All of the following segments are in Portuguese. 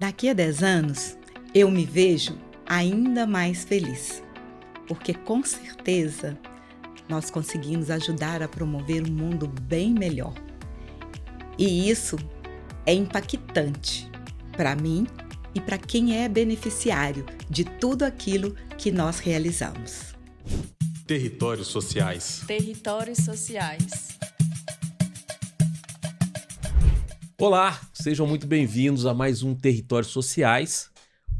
Daqui a 10 anos, eu me vejo ainda mais feliz, porque com certeza nós conseguimos ajudar a promover um mundo bem melhor. E isso é impactante para mim e para quem é beneficiário de tudo aquilo que nós realizamos. Territórios sociais. Territórios sociais. Olá, sejam muito bem-vindos a mais um Territórios Sociais.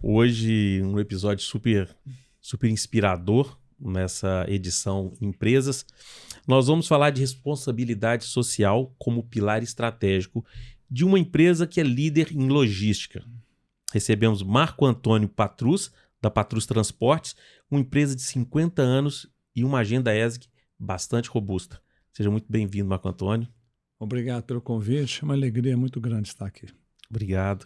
Hoje, um episódio super inspirador nessa edição Empresas. Nós vamos falar de responsabilidade social como pilar estratégico de uma empresa que é líder em logística. Recebemos Marco Antônio Patrus, da Patrus Transportes, uma empresa de 50 anos e uma agenda ESG bastante robusta. Seja muito bem-vindo, Marco Antônio. Obrigado pelo convite, é uma alegria muito grande estar aqui. Obrigado.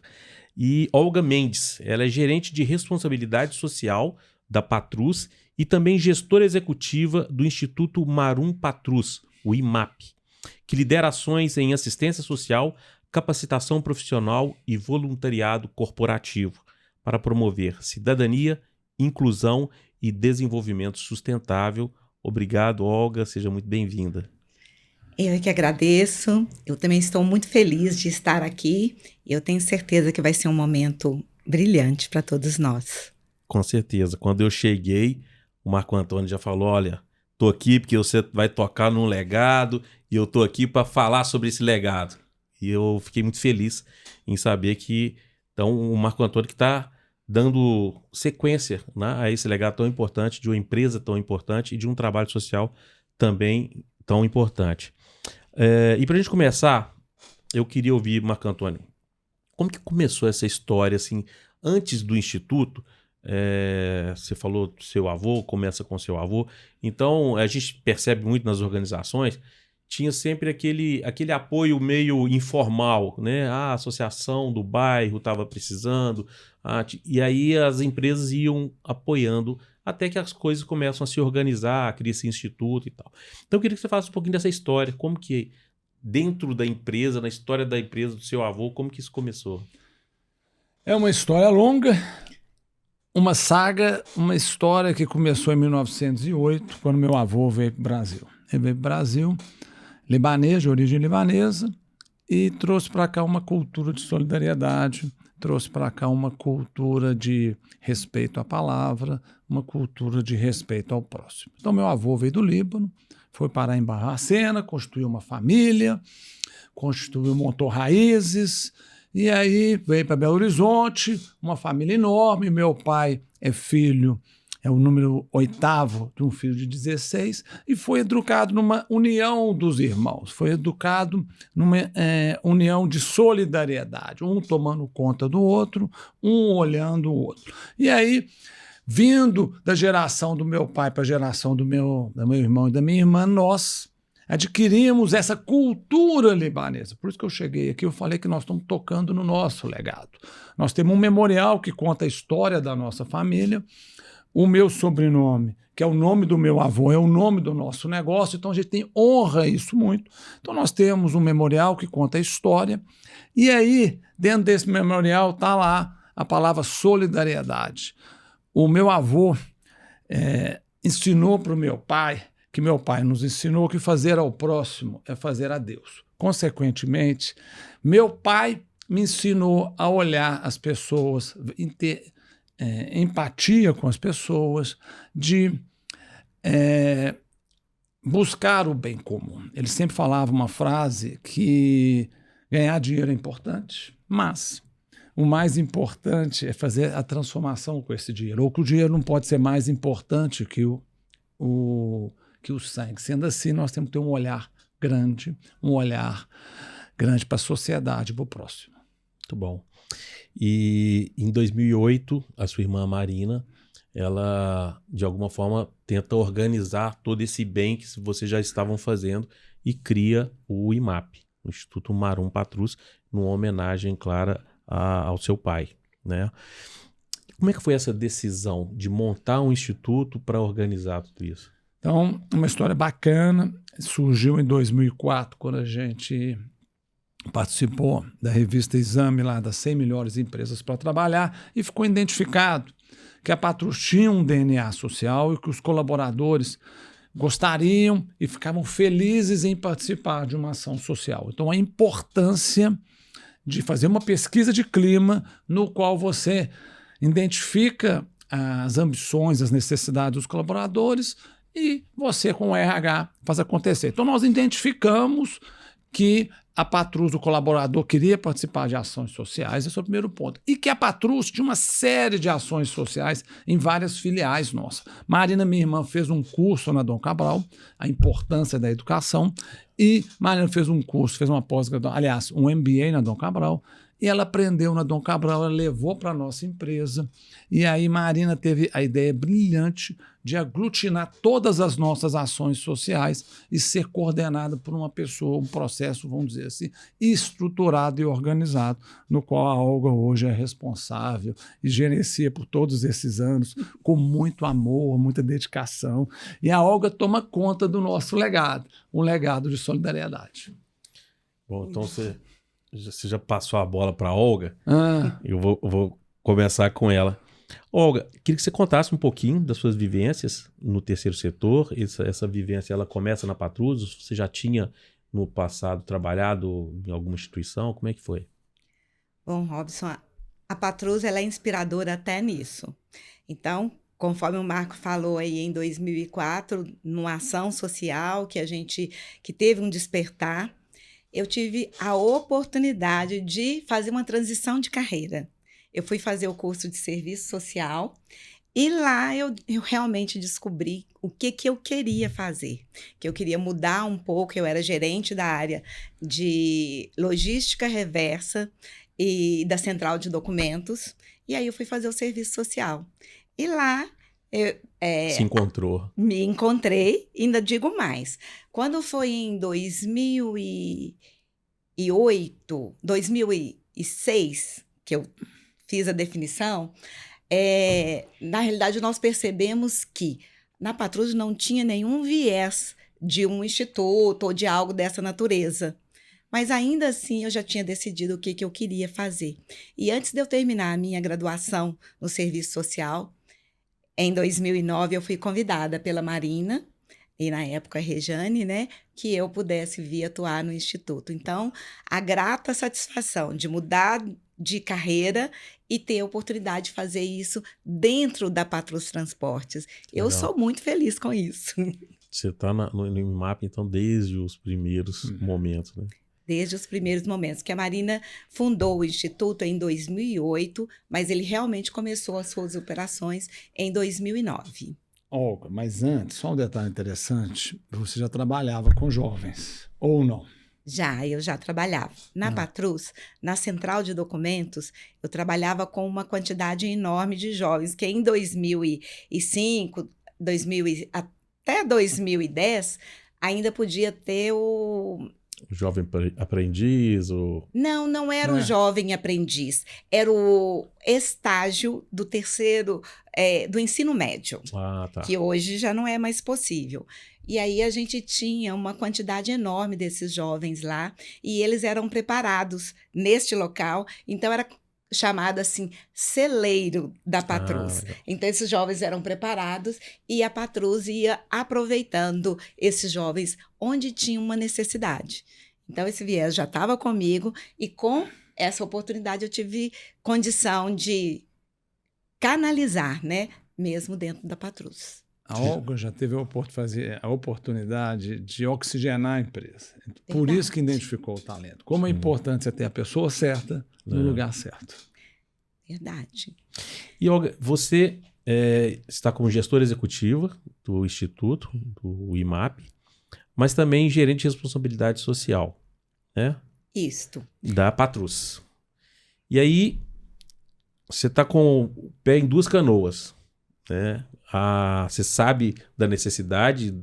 E Olga Mendes, ela é gerente de responsabilidade social da Patrus e também gestora executiva do Instituto Marum Patrus, o IMAP, que lidera ações em assistência social, capacitação profissional e voluntariado corporativo para promover cidadania, inclusão e desenvolvimento sustentável. Obrigado, Olga, seja muito bem-vinda. Eu que agradeço, eu também estou muito feliz de estar aqui. Eu tenho certeza que vai ser um momento brilhante para todos nós. Com certeza. Quando eu cheguei, o Marco Antônio já falou, olha, tô aqui porque você vai tocar num legado e eu tô aqui para falar sobre esse legado. E eu fiquei muito feliz em saber que então, o Marco Antônio que está dando sequência, né, a esse legado tão importante, de uma empresa tão importante e de um trabalho social também tão importante. E para a gente começar, eu queria ouvir, Marco Antônio, como que começou essa história, assim, antes do Instituto? Você falou do seu avô, começa com seu avô, então a gente percebe muito nas organizações, tinha sempre aquele apoio meio informal, né? A associação do bairro estava precisando, e aí as empresas iam apoiando até que as coisas começam a se organizar, cria esse instituto e tal. Então eu queria que você falasse um pouquinho dessa história, como que dentro da empresa, na história da empresa do seu avô, como que isso começou? É uma história longa, uma saga, uma história que começou em 1908, quando meu avô veio para o Brasil. Ele veio para o Brasil, libanês, de origem libanesa, e trouxe para cá uma cultura de solidariedade, trouxe para cá uma cultura de respeito à palavra, uma cultura de respeito ao próximo. Então, meu avô veio do Líbano, foi parar em Barbacena, constituiu uma família, montou raízes, e aí veio para Belo Horizonte, uma família enorme. Meu pai é o número 8º de um filho de 16, e foi educado numa união dos irmãos, foi educado numa união de solidariedade, um tomando conta do outro, um olhando o outro. E aí, vindo da geração do meu pai para a geração do meu irmão e da minha irmã, nós adquirimos essa cultura libanesa. Por isso que eu cheguei aqui, eu falei que nós estamos tocando no nosso legado. Nós temos um memorial que conta a história da nossa família. O meu sobrenome, que é o nome do meu avô, é o nome do nosso negócio, então a gente honra isso muito. Então nós temos um memorial que conta a história, e aí, dentro desse memorial, está lá a palavra solidariedade. O meu avô ensinou para o meu pai, que meu pai nos ensinou que fazer ao próximo é fazer a Deus. Consequentemente, meu pai me ensinou a olhar as pessoas, empatia com as pessoas, de buscar o bem comum. Ele sempre falava uma frase que ganhar dinheiro é importante, mas o mais importante é fazer a transformação com esse dinheiro, ou que o dinheiro não pode ser mais importante que o sangue. Sendo assim, nós temos que ter um olhar grande para a sociedade, para o próximo. Muito bom. E em 2008, a sua irmã Marina, ela, de alguma forma, tenta organizar todo esse bem que vocês já estavam fazendo e cria o IMAP, o Instituto Marum Patrus, numa homenagem clara ao seu pai, né? Como é que foi essa decisão de montar um instituto para organizar tudo isso? Então, uma história bacana, surgiu em 2004, quando a gente participou da revista Exame, lá das 100 melhores empresas para trabalhar, e ficou identificado que a Patrus tinha um DNA social e que os colaboradores gostariam e ficavam felizes em participar de uma ação social. Então, a importância de fazer uma pesquisa de clima no qual você identifica as ambições, as necessidades dos colaboradores e você, com o RH, faz acontecer. Então, nós identificamos que a Patrus, o colaborador, queria participar de ações sociais, esse é o primeiro ponto. E que a Patrus tinha uma série de ações sociais em várias filiais nossas. Marina, minha irmã, fez um curso na Dom Cabral, a importância da educação, e Marina fez um curso, fez uma pós-graduação, aliás, um MBA na Dom Cabral, e ela aprendeu na Dom Cabral, ela levou para a nossa empresa, e aí Marina teve a ideia brilhante de aglutinar todas as nossas ações sociais e ser coordenada por uma pessoa, um processo, vamos dizer assim, estruturado e organizado, no qual a Olga hoje é responsável e gerencia por todos esses anos, com muito amor, muita dedicação, e a Olga toma conta do nosso legado, um legado de solidariedade. Bom, então você já passou a bola para a Olga. Eu vou começar com ela. Olga, queria que você contasse um pouquinho das suas vivências no terceiro setor. Essa vivência, ela começa na Patrus? Você já tinha, no passado, trabalhado em alguma instituição? Como é que foi? Bom, Robson, a Patrus, ela é inspiradora até nisso. Então, conforme o Marco falou aí em 2004, numa ação social que teve um despertar, eu tive a oportunidade de fazer uma transição de carreira. Eu fui fazer o curso de serviço social e lá eu realmente descobri o que eu queria fazer, que eu queria mudar um pouco. Eu era gerente da área de logística reversa e da central de documentos, e aí eu fui fazer o serviço social. E lá se encontrou. Me encontrei, ainda digo mais. Quando foi em 2008, 2006, que eu fiz a definição, na realidade nós percebemos que na Patrus não tinha nenhum viés de um instituto ou de algo dessa natureza. Mas ainda assim eu já tinha decidido o que eu queria fazer. E antes de eu terminar a minha graduação no serviço social, em 2009, eu fui convidada pela Marina, e na época a Rejane, né, que eu pudesse vir atuar no Instituto. Então, a grata satisfação de mudar de carreira e ter a oportunidade de fazer isso dentro da Patrus Transportes. Eu sou muito feliz com isso. Você está no IMAP, então, desde os primeiros momentos, né? Desde os primeiros momentos, que a Marina fundou o Instituto em 2008, mas ele realmente começou as suas operações em 2009. Olga, mas antes, só um detalhe interessante, você já trabalhava com jovens, ou não? Eu já trabalhava. Na Patrus, na central de documentos, eu trabalhava com uma quantidade enorme de jovens, que em 2005, até 2010, ainda podia ter o jovem aprendiz? Não era o jovem aprendiz, era o estágio do terceiro, do ensino médio, que hoje já não é mais possível. E aí a gente tinha uma quantidade enorme desses jovens lá, e eles eram preparados neste local, então era chamado assim, celeiro da Patrus. Então esses jovens eram preparados e a Patrus ia aproveitando esses jovens onde tinha uma necessidade. Então esse viés já estava comigo e com essa oportunidade eu tive condição de canalizar, né, mesmo dentro da Patrus. A Olga já teve a oportunidade de oxigenar a empresa. Por isso que identificou o talento. Como é importante você ter a pessoa certa no lugar certo. Verdade. E, Olga, você está como gestora executiva do Instituto, do IMAP, mas também gerente de responsabilidade social, né? Isto. Da Patrus. E aí, você está com o pé em duas canoas, né? Você sabe da necessidade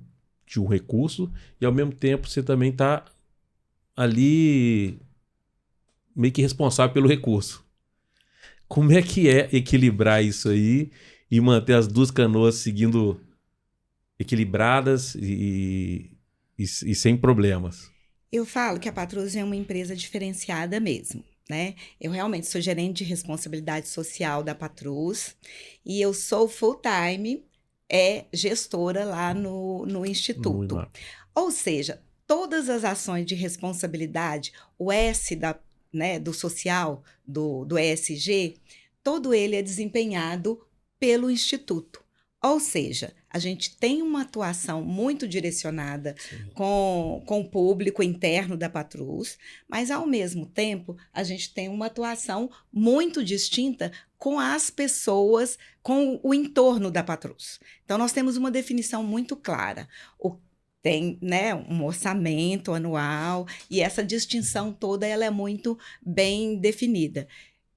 de um recurso e, ao mesmo tempo, você também está ali meio que responsável pelo recurso. Como é que é equilibrar isso aí e manter as duas canoas seguindo equilibradas e sem problemas? Eu falo que a Patrus é uma empresa diferenciada mesmo, né? Eu realmente sou gerente de responsabilidade social da Patrus e eu sou full-time gestora lá no Instituto. Muito. Ou seja, todas as ações de responsabilidade, o S do social, do ESG, todo ele é desempenhado pelo Instituto. Ou seja, a gente tem uma atuação muito direcionada com o público interno da Patrus, mas, ao mesmo tempo, a gente tem uma atuação muito distinta com as pessoas, com o entorno da Patrus. Então, nós temos uma definição muito clara. Tem, né, um orçamento anual e essa distinção toda ela é muito bem definida.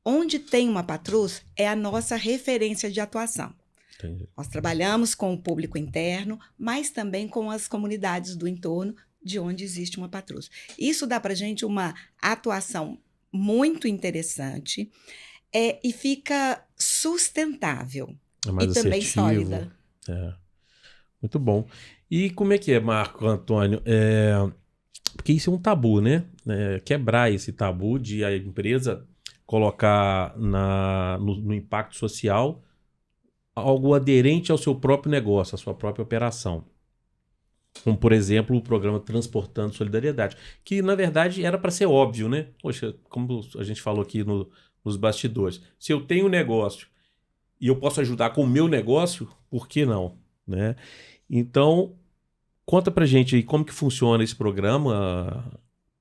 Onde tem uma Patrus é a nossa referência de atuação. Entendi. Nós trabalhamos com o público interno, mas também com as comunidades do entorno de onde existe uma Patrus. Isso dá para a gente uma atuação muito interessante e fica sustentável É mais e também assertivo. sólida. Muito bom. E como é que é, Marco Antônio? Porque isso é um tabu, né? Quebrar esse tabu de a empresa colocar no impacto social algo aderente ao seu próprio negócio, à sua própria operação. Como, por exemplo, o programa Transportando Solidariedade, que, na verdade, era para ser óbvio, né? Poxa, como a gente falou aqui nos bastidores, se eu tenho um negócio e eu posso ajudar com o meu negócio, por que não? Né? Então, conta pra gente aí como que funciona esse programa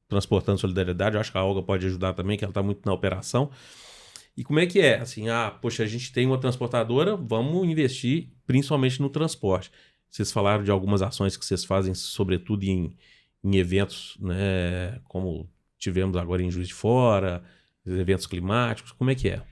Transportando Solidariedade. Eu acho que a Olga pode ajudar também, que ela está muito na operação. E como é que é? Assim, poxa, a gente tem uma transportadora, vamos investir principalmente no transporte. Vocês falaram de algumas ações que vocês fazem, sobretudo em eventos, né, como tivemos agora em Juiz de Fora, eventos climáticos. Como é que é?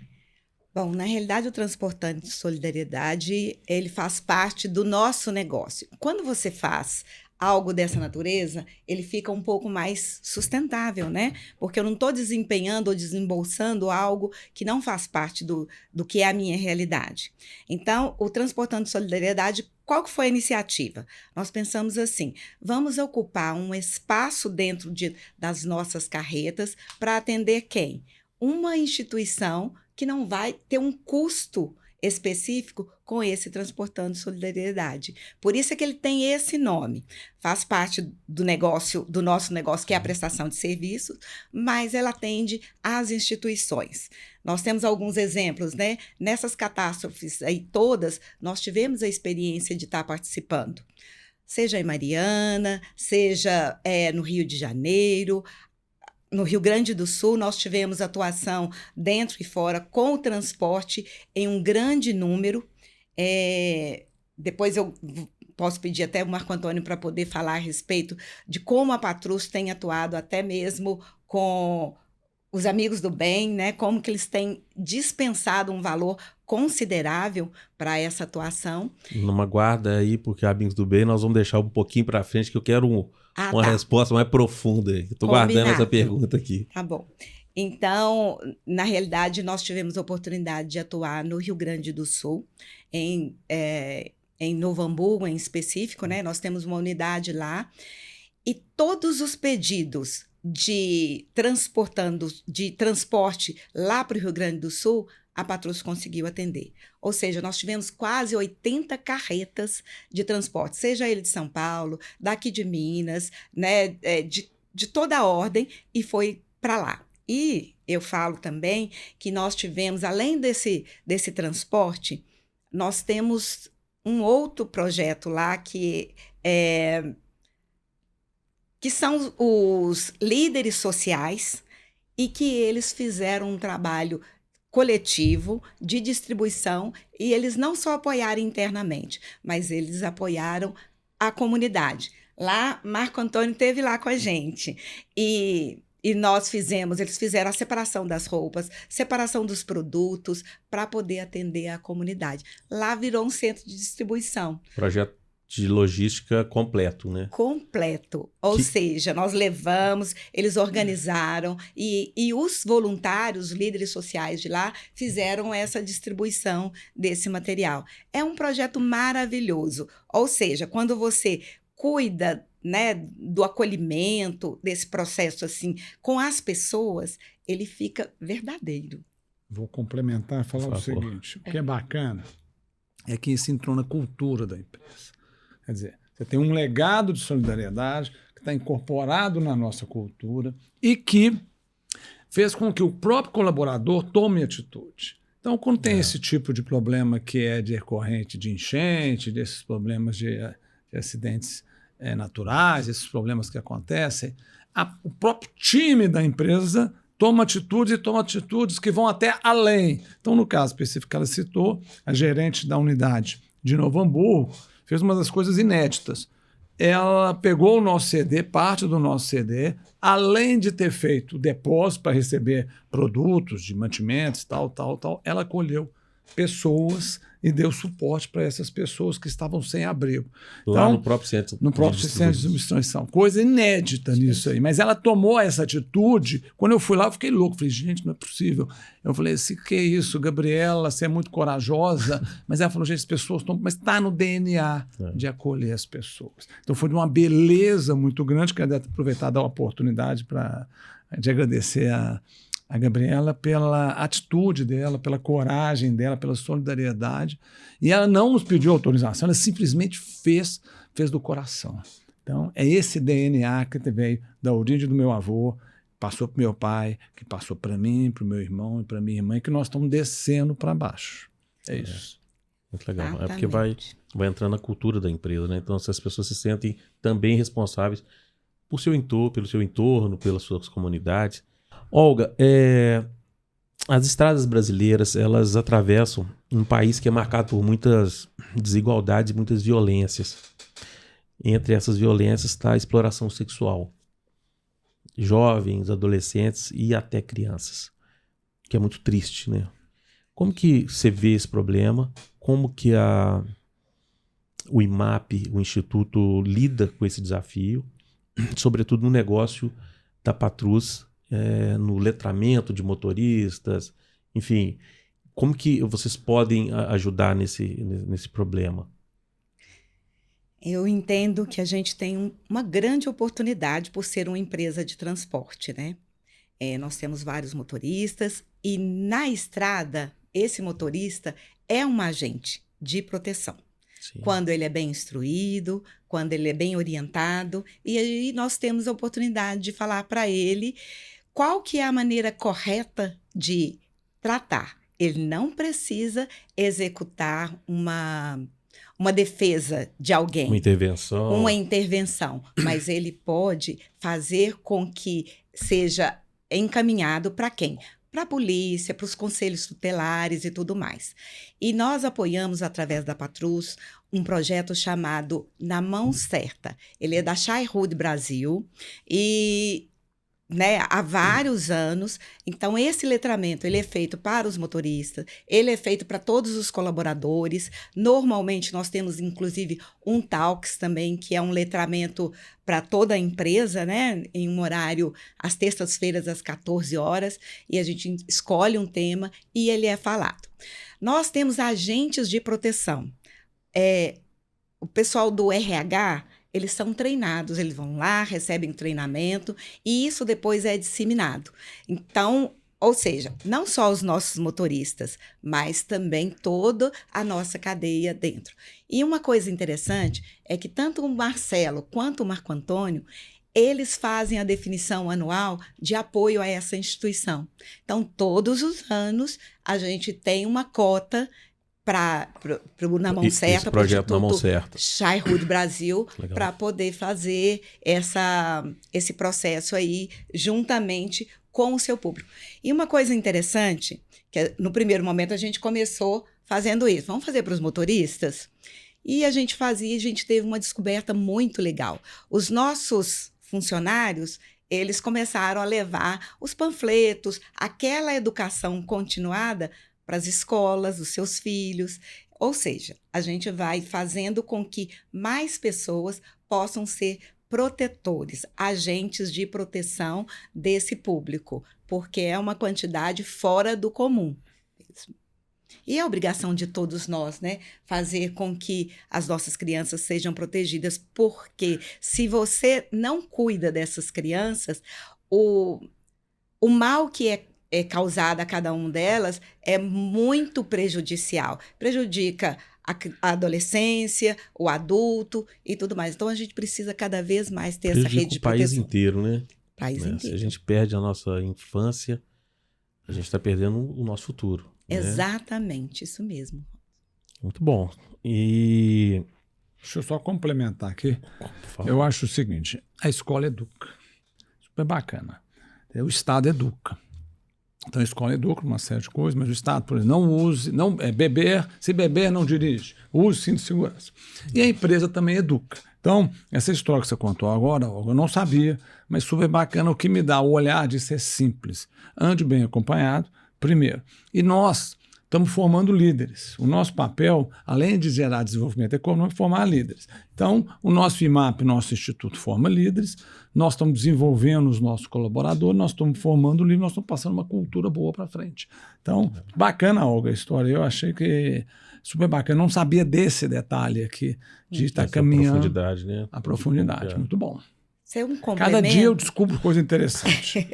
Bom, na realidade, o Transportando Solidariedade, ele faz parte do nosso negócio. Quando você faz algo dessa natureza, ele fica um pouco mais sustentável, né? Porque eu não estou desempenhando ou desembolsando algo que não faz parte do que é a minha realidade. Então, o Transportando Solidariedade, qual que foi a iniciativa? Nós pensamos assim, vamos ocupar um espaço dentro das nossas carretas para atender quem? Uma instituição que não vai ter um custo específico com esse Transportando Solidariedade. Por isso é que ele tem esse nome. Faz parte do nosso negócio, que é a prestação de serviços, mas ela atende às instituições. Nós temos alguns exemplos, né? Nessas catástrofes aí todas, nós tivemos a experiência de estar participando. Seja em Mariana, seja no Rio de Janeiro. No Rio Grande do Sul, nós tivemos atuação dentro e fora com o transporte em um grande número. Depois eu posso pedir até o Marco Antônio para poder falar a respeito de como a Patrus tem atuado até mesmo com os amigos do bem, né? Como que eles têm dispensado um valor considerável para essa atuação. Numa guarda aí, porque Amigos do Bem nós vamos deixar um pouquinho para frente, que eu quero uma resposta mais profunda. Estou guardando essa pergunta aqui. Tá bom. Então, na realidade, nós tivemos a oportunidade de atuar no Rio Grande do Sul, em Novo Hamburgo em específico, né? Nós temos uma unidade lá, e todos os pedidos de transporte lá para o Rio Grande do Sul, a Patrus conseguiu atender. Ou seja, nós tivemos quase 80 carretas de transporte, seja ele de São Paulo, daqui de Minas, né, de toda a ordem, e foi para lá. E eu falo também que nós tivemos, além desse transporte, nós temos um outro projeto lá que são os líderes sociais, e que eles fizeram um trabalho coletivo de distribuição, e eles não só apoiaram internamente, mas eles apoiaram a comunidade. Lá, Marco Antônio esteve lá com a gente, e eles fizeram a separação das roupas, separação dos produtos, para poder atender a comunidade. Lá virou um centro de distribuição. Projeto de logística completo, né? Completo. Ou seja, nós levamos, eles organizaram, e os voluntários, os líderes sociais de lá, fizeram essa distribuição desse material. É um projeto maravilhoso. Ou seja, quando você cuida, né, do acolhimento, desse processo assim, com as pessoas, ele fica verdadeiro. Vou complementar e falar Por o favor. seguinte: o que é bacana é que isso entrou na cultura da empresa. Quer dizer, você tem um legado de solidariedade que está incorporado na nossa cultura e que fez com que o próprio colaborador tome atitude. Então, quando tem esse tipo de problema que é decorrente de enchente, desses problemas de acidentes naturais, esses problemas que acontecem, o próprio time da empresa toma atitudes que vão até além. Então, no caso específico que ela citou, a gerente da unidade de Novo Hamburgo fez uma das coisas inéditas. Ela pegou o nosso CD, parte do nosso CD, além de ter feito depósito para receber produtos de mantimentos, tal, ela acolheu pessoas e deu suporte para essas pessoas que estavam sem abrigo. Lá Então, no próprio centro. no próprio sistema de distribuição. Coisa inédita nisso aí. Mas ela tomou essa atitude. Quando eu fui lá, eu fiquei louco. Falei, gente, não é possível. Eu falei assim, que é isso, Gabriela, você é muito corajosa. Mas ela falou, gente, as pessoas estão... Mas está no DNA de acolher as pessoas. Então foi de uma beleza muito grande. Quero aproveitar e dar a oportunidade de agradecer a Gabriela pela atitude dela, pela coragem dela, pela solidariedade. E ela não nos pediu autorização, ela simplesmente fez do coração. Então, é esse DNA que veio da origem do meu avô, passou para o meu pai, que passou para mim, para o meu irmão e para minha irmã, e que nós estamos descendo para baixo. É isso. Muito legal. Exatamente. É porque vai entrando na cultura da empresa, né? Então, se as pessoas se sentem também responsáveis por pelo seu entorno, pelas suas comunidades. Olga, as estradas brasileiras, elas atravessam um país que é marcado por muitas desigualdades e muitas violências. Entre essas violências está a exploração sexual. Jovens, adolescentes e até crianças. Que é muito triste, né? Como que você vê esse problema? Como que o IMAP, o Instituto, lida com esse desafio? Sobretudo no negócio da Patrus, no letramento de motoristas, enfim, como que vocês podem ajudar nesse problema? Eu entendo que a gente tem uma grande oportunidade por ser uma empresa de transporte, né? Nós temos vários motoristas e na estrada, esse motorista é um agente de proteção. Sim. Quando ele é bem instruído, quando ele é bem orientado, e aí nós temos a oportunidade de falar para ele qual que é a maneira correta de tratar. Ele não precisa executar uma defesa de alguém. Uma intervenção. Mas ele pode fazer com que seja encaminhado para quem? Para a polícia, para os conselhos tutelares e tudo mais. E nós apoiamos, através da Patrus, um projeto chamado Na Mão Certa. Ele é da Chai-Hood Brasil e... há vários anos. Então, esse letramento ele é feito para os motoristas, ele é feito para todos os colaboradores. Normalmente, nós temos, inclusive, um Talks também, que é um letramento para toda a empresa, né? Em um horário, às terças-feiras, às 14 horas, e a gente escolhe um tema e ele é falado. Nós temos agentes de proteção. O pessoal do RH... eles são treinados, eles vão lá, recebem treinamento e isso depois é disseminado. Então, ou seja, não só os nossos motoristas, mas também toda a nossa cadeia dentro. E uma coisa interessante é que tanto o Marcelo quanto o Marco Antônio, eles fazem a definição anual de apoio a essa instituição. Então, todos os anos, a gente tem uma cota para Na Mão Certa, esse projeto Na Mão Certa, Chai-Hood Brasil, para poder fazer esse processo aí juntamente com o seu público. E uma coisa interessante, que no primeiro momento a gente começou fazendo isso, vamos fazer para os motoristas? E a gente teve uma descoberta muito legal. Os nossos funcionários, eles começaram a levar os panfletos, aquela educação continuada para as escolas, os seus filhos. Ou seja, a gente vai fazendo com que mais pessoas possam ser protetores, agentes de proteção desse público, porque é uma quantidade fora do comum. E é obrigação de todos nós, né? Fazer com que as nossas crianças sejam protegidas, porque se você não cuida dessas crianças, o mal que é causado a cada uma delas é muito prejudicial. Prejudica a adolescência, o adulto e tudo mais. Então, a gente precisa cada vez mais ter essa rede de o país proteção. inteiro, né? País inteiro. Se a gente perde a nossa infância, a gente está perdendo o nosso futuro. Né? Exatamente, isso mesmo. Muito bom. E... Deixa eu só complementar aqui. Por favor. Eu acho o seguinte, a escola educa. Super bacana. O Estado educa. Então a escola educa uma série de coisas, mas o Estado, por exemplo, não use, se beber, não dirige. Use cinto de segurança. E a empresa também educa. Então, essa história que você contou agora, eu não sabia, mas super bacana. O que me dá o olhar de ser simples. Ande bem acompanhado, primeiro. E nós estamos formando líderes. O nosso papel, além de gerar desenvolvimento econômico, é formar líderes. Então, o nosso IMAP, nosso instituto, forma líderes. Nós estamos desenvolvendo os nossos colaboradores, nós estamos formando líderes, nós estamos passando uma cultura boa para frente. Então, bacana, Olga, a história. Eu achei que super bacana. Eu não sabia desse detalhe aqui, de estar caminhando. A profundidade, né? A profundidade, muito bom. Isso é um complemento. Cada dia eu descubro coisa interessante.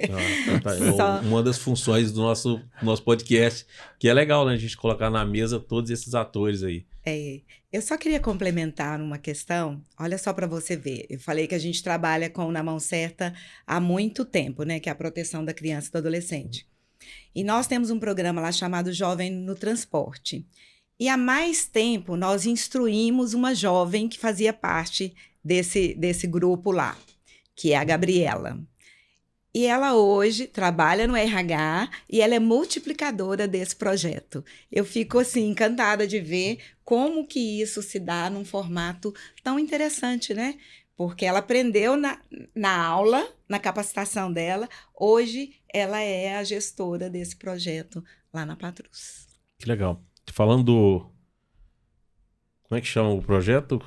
Uma das funções do nosso podcast, que é legal, né? A gente colocar na mesa todos esses atores aí. Eu só queria complementar uma questão. Olha só para você ver. Eu falei que a gente trabalha com Na Mão Certa há muito tempo, né? Que é a proteção da criança e do adolescente. E nós temos um programa lá chamado Jovem no Transporte. E há mais tempo nós instruímos uma jovem que fazia parte desse grupo lá, que é a Gabriela. E ela hoje trabalha no RH e ela é multiplicadora desse projeto. Eu fico, assim, encantada de ver como que isso se dá num formato tão interessante, né? Porque ela aprendeu na aula, na capacitação dela. Hoje, ela é a gestora desse projeto lá na Patrus. Que legal. Falando do... Como é que chama o projeto?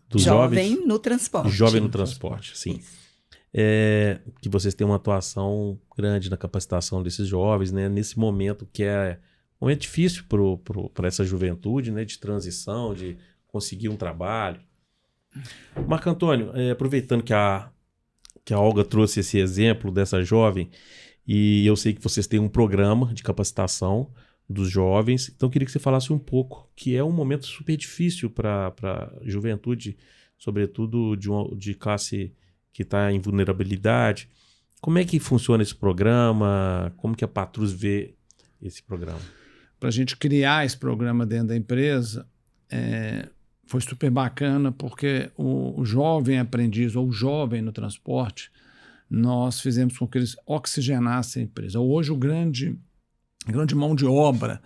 Dos Jovem no Transporte. Jovem no Transporte, sim. Que vocês têm uma atuação grande na capacitação desses jovens, né? Nesse momento que é um momento difícil para essa juventude, né? De transição, de conseguir um trabalho. Marco Antônio, aproveitando que a Olga trouxe esse exemplo dessa jovem, e eu sei que vocês têm um programa de capacitação dos jovens, então eu queria que você falasse um pouco, que é um momento super difícil para a juventude, sobretudo de classe que está em vulnerabilidade. Como é que funciona esse programa? Como que a Patrus vê esse programa? Para a gente criar esse programa dentro da empresa, foi super bacana, porque o jovem aprendiz ou o jovem no transporte, nós fizemos com que eles oxigenassem a empresa. Hoje, a grande mão de obra,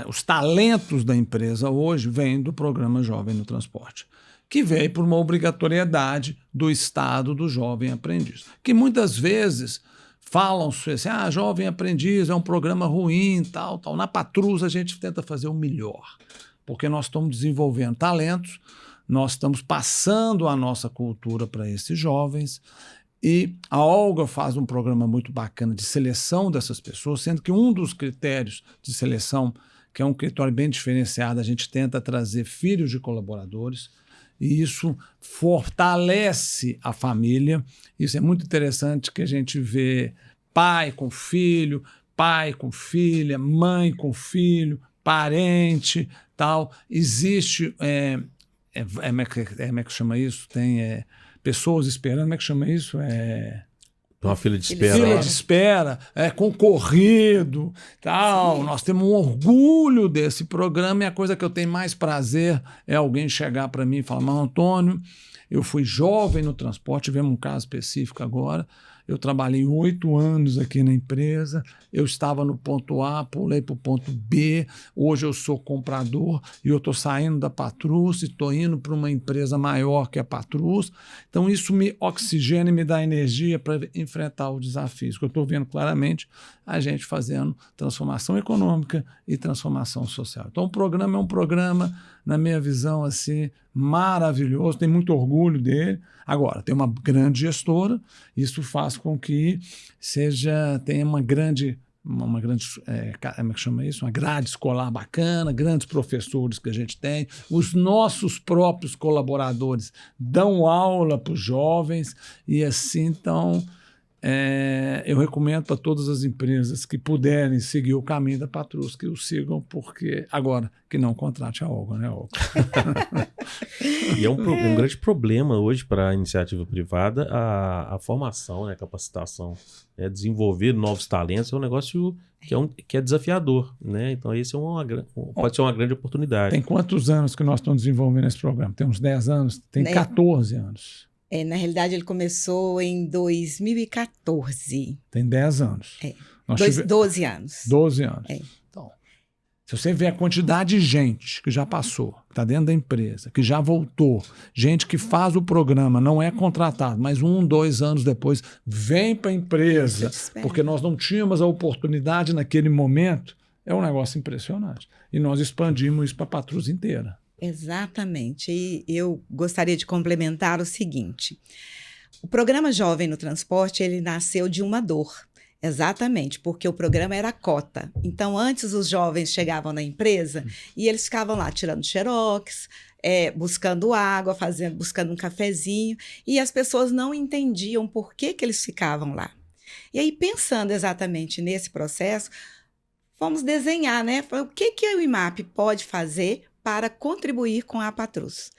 os talentos da empresa hoje vêm do programa Jovem no Transporte, que veio por uma obrigatoriedade do Estado do jovem aprendiz, que muitas vezes falam-se assim, jovem aprendiz é um programa ruim, tal. Na Patrus a gente tenta fazer o melhor, porque nós estamos desenvolvendo talentos, nós estamos passando a nossa cultura para esses jovens. E a Olga faz um programa muito bacana de seleção dessas pessoas, sendo que um dos critérios de seleção, que é um critério bem diferenciado, a gente tenta trazer filhos de colaboradores, e isso fortalece a família. Isso é muito interessante, que a gente vê pai com filho, pai com filha, mãe com filho, parente, tal. Existe, como é que chama isso? Tem... pessoas esperando, como é que chama isso? Uma fila de espera. Fila de espera, concorrido, tal. Sim. Nós temos um orgulho desse programa, e a coisa que eu tenho mais prazer é alguém chegar para mim e falar, Marco Antônio, eu fui jovem no transporte, tivemos um caso específico agora, eu trabalhei 8 anos aqui na empresa, eu estava no ponto A, pulei para o ponto B, hoje eu sou comprador e eu estou saindo da Patrus e estou indo para uma empresa maior que a Patrus. Então isso me oxigena e me dá energia para enfrentar os desafios, que eu estou vendo claramente a gente fazendo transformação econômica e transformação social. Então o programa é um programa, na minha visão, assim, maravilhoso, tenho muito orgulho dele. Agora, tem uma grande gestora, isso faz com que tenha uma grande uma grande, como é que chama isso? Uma grade escolar bacana, grandes professores que a gente tem, os nossos próprios colaboradores dão aula para os jovens e assim, então, eu recomendo para todas as empresas que puderem seguir o caminho da Patrus, que o sigam, porque agora que não contrate a Olga, né, Olga? E é um grande problema hoje para a iniciativa privada a formação, né, a capacitação, desenvolver novos talentos é um negócio que é desafiador, né? Então esse pode ser uma grande oportunidade. Tem quantos anos que nós estamos desenvolvendo esse programa? Tem uns 10 anos? Tem 14 anos. Na realidade, ele começou em 2014. Tem 10 anos. 12 anos. 12 anos. Então, se você vê a quantidade de gente que já passou, que está dentro da empresa, que já voltou, gente que faz o programa, não é contratado, mas 1, 2 anos depois vem para a empresa, porque nós não tínhamos a oportunidade naquele momento, é um negócio impressionante. E nós expandimos isso para a Patrus inteira. Exatamente. E eu gostaria de complementar o seguinte. O programa Jovem no Transporte, ele nasceu de uma dor. Exatamente, porque o programa era cota. Então, antes os jovens chegavam na empresa e eles ficavam lá tirando xerox, buscando água, buscando um cafezinho, e as pessoas não entendiam por que eles ficavam lá. E aí, pensando exatamente nesse processo, fomos desenhar, né? O que o IMAP pode fazer para contribuir com a Patrus.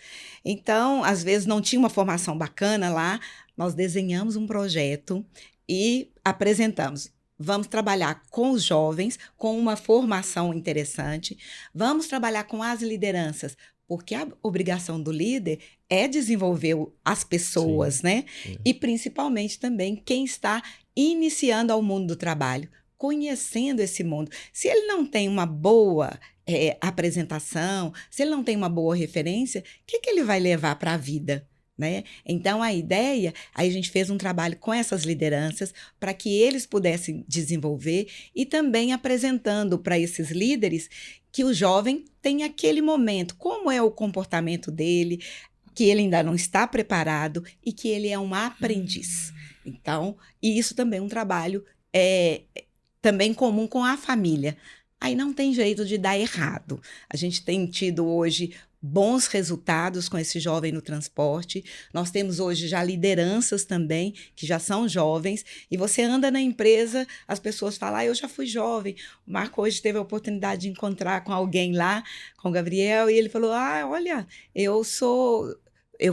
Então, às vezes não tinha uma formação bacana lá, nós desenhamos um projeto e apresentamos. Vamos trabalhar com os jovens, com uma formação interessante, vamos trabalhar com as lideranças, porque a obrigação do líder é desenvolver as pessoas, sim, né? Sim. E principalmente também quem está iniciando ao mundo do trabalho, conhecendo esse mundo. Se ele não tem uma boa apresentação, se ele não tem uma boa referência, o que ele vai levar para a vida? Né? Então, a ideia, aí a gente fez um trabalho com essas lideranças para que eles pudessem desenvolver e também apresentando para esses líderes que o jovem tem aquele momento, como é o comportamento dele, que ele ainda não está preparado e que ele é um aprendiz. Então, e isso também é um trabalho também comum com a família. Aí não tem jeito de dar errado. A gente tem tido hoje bons resultados com esse jovem no transporte. Nós temos hoje já lideranças também, que já são jovens, e você anda na empresa, as pessoas falam, eu já fui jovem. O Marco hoje teve a oportunidade de encontrar com alguém lá, com o Gabriel, e ele falou, olha, eu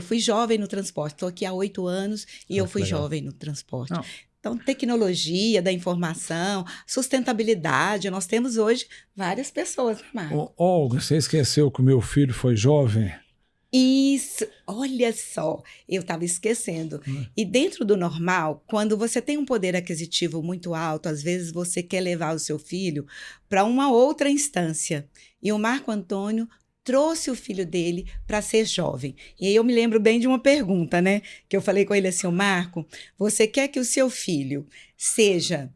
fui jovem no transporte, estou aqui há 8 anos e eu fui jovem no transporte. Não. Então, tecnologia da informação, sustentabilidade, nós temos hoje várias pessoas, Marco. Olga, você esqueceu que o meu filho foi jovem? Isso, olha só, eu estava esquecendo. E dentro do normal, quando você tem um poder aquisitivo muito alto, às vezes você quer levar o seu filho para uma outra instância. E o Marco Antônio trouxe o filho dele para ser jovem. E aí eu me lembro bem de uma pergunta, né? Que eu falei com ele assim, Marco, você quer que o seu filho seja